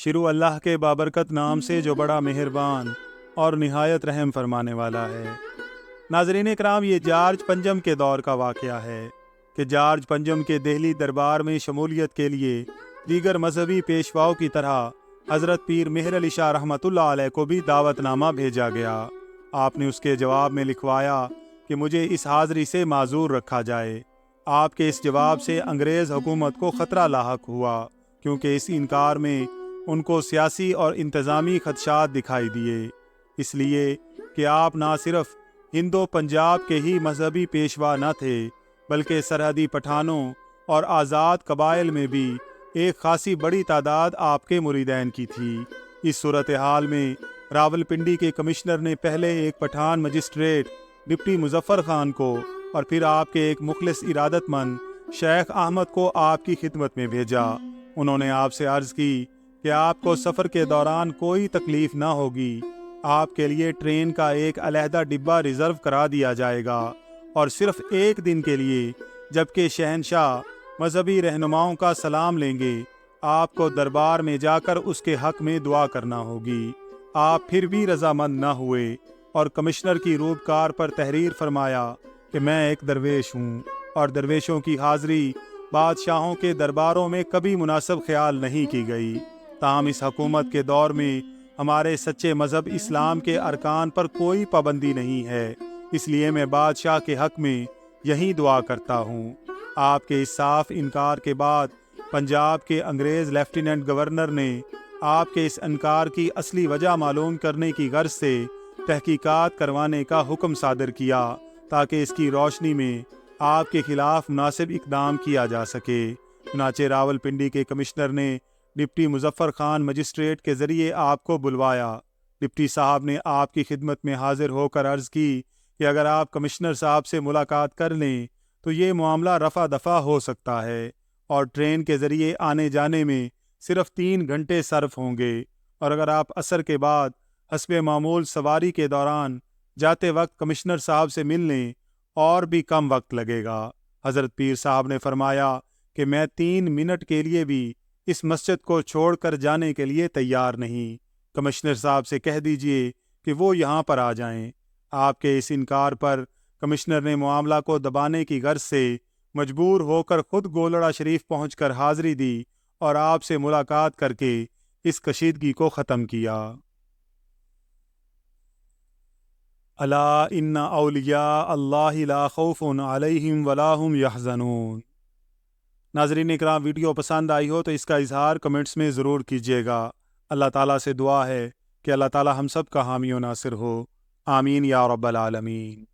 شروع اللہ کے بابرکت نام سے جو بڑا مہربان اور نہایت رحم فرمانے والا ہے۔ ناظرین اکرام، یہ جارج پنجم کے دور کا واقعہ ہے کہ جارج پنجم کے دہلی دربار میں شمولیت کے لیے دیگر مذہبی پیشواؤں کی طرح حضرت پیر مہر علی شاہ رحمۃ اللہ علیہ کو بھی دعوت نامہ بھیجا گیا۔ آپ نے اس کے جواب میں لکھوایا کہ مجھے اس حاضری سے معذور رکھا جائے۔ آپ کے اس جواب سے انگریز حکومت کو خطرہ لاحق ہوا، کیونکہ اس انکار میں ان کو سیاسی اور انتظامی خدشات دکھائی دیے، اس لیے کہ آپ نہ صرف ہندو پنجاب کے ہی مذہبی پیشوا نہ تھے، بلکہ سرحدی پٹھانوں اور آزاد قبائل میں بھی ایک خاصی بڑی تعداد آپ کے مریدین کی تھی۔ اس صورتحال میں راولپنڈی کے کمشنر نے پہلے ایک پٹھان مجسٹریٹ ڈپٹی مظفر خان کو اور پھر آپ کے ایک مخلص ارادت مند شیخ احمد کو آپ کی خدمت میں بھیجا۔ انہوں نے آپ سے عرض کی کہ آپ کو سفر کے دوران کوئی تکلیف نہ ہوگی، آپ کے لیے ٹرین کا ایک علیحدہ ڈبہ ریزرو کرا دیا جائے گا، اور صرف ایک دن کے لیے جبکہ شہنشاہ مذہبی رہنماؤں کا سلام لیں گے، آپ کو دربار میں جا کر اس کے حق میں دعا کرنا ہوگی۔ آپ پھر بھی رضامند نہ ہوئے اور کمشنر کی روبکار پر تحریر فرمایا کہ میں ایک درویش ہوں، اور درویشوں کی حاضری بادشاہوں کے درباروں میں کبھی مناسب خیال نہیں کی گئی۔ تاہم اس حکومت کے دور میں ہمارے سچے مذہب اسلام کے ارکان پر کوئی پابندی نہیں ہے، اس لیے میں بادشاہ کے حق میں یہی دعا کرتا ہوں۔ آپ کے اس صاف انکار کے بعد پنجاب کے انگریز لیفٹیننٹ گورنر نے آپ کے اس انکار کی اصلی وجہ معلوم کرنے کی غرض سے تحقیقات کروانے کا حکم صادر کیا، تاکہ اس کی روشنی میں آپ کے خلاف مناسب اقدام کیا جا سکے۔ چنانچہ راولپنڈی کے کمشنر نے ڈپٹی مظفر خان مجسٹریٹ کے ذریعے آپ کو بلوایا۔ ڈپٹی صاحب نے آپ کی خدمت میں حاضر ہو کر عرض کی کہ اگر آپ کمشنر صاحب سے ملاقات کر لیں تو یہ معاملہ رفع دفع ہو سکتا ہے، اور ٹرین کے ذریعے آنے جانے میں صرف 3 گھنٹے صرف ہوں گے، اور اگر آپ عصر کے بعد حسب معمول سواری کے دوران جاتے وقت کمشنر صاحب سے مل لیں اور بھی کم وقت لگے گا۔ حضرت پیر صاحب نے فرمایا کہ میں 3 منٹ کے لیے بھی اس مسجد کو چھوڑ کر جانے کے لیے تیار نہیں، کمشنر صاحب سے کہہ دیجئے کہ وہ یہاں پر آ جائیں۔ آپ کے اس انکار پر کمشنر نے معاملہ کو دبانے کی غرض سے مجبور ہو کر خود گولڑا شریف پہنچ کر حاضری دی اور آپ سے ملاقات کر کے اس کشیدگی کو ختم کیا۔ الا ان اولیاء اللہ لا خوف علیہم ولا هم یحزنون۔ ناظرین اکرام، ویڈیو پسند آئی ہو تو اس کا اظہار کمنٹس میں ضرور کیجیے گا۔ اللہ تعالیٰ سے دعا ہے کہ اللہ تعالیٰ ہم سب کا حامی و ناصر ہو، آمین یا رب العالمین۔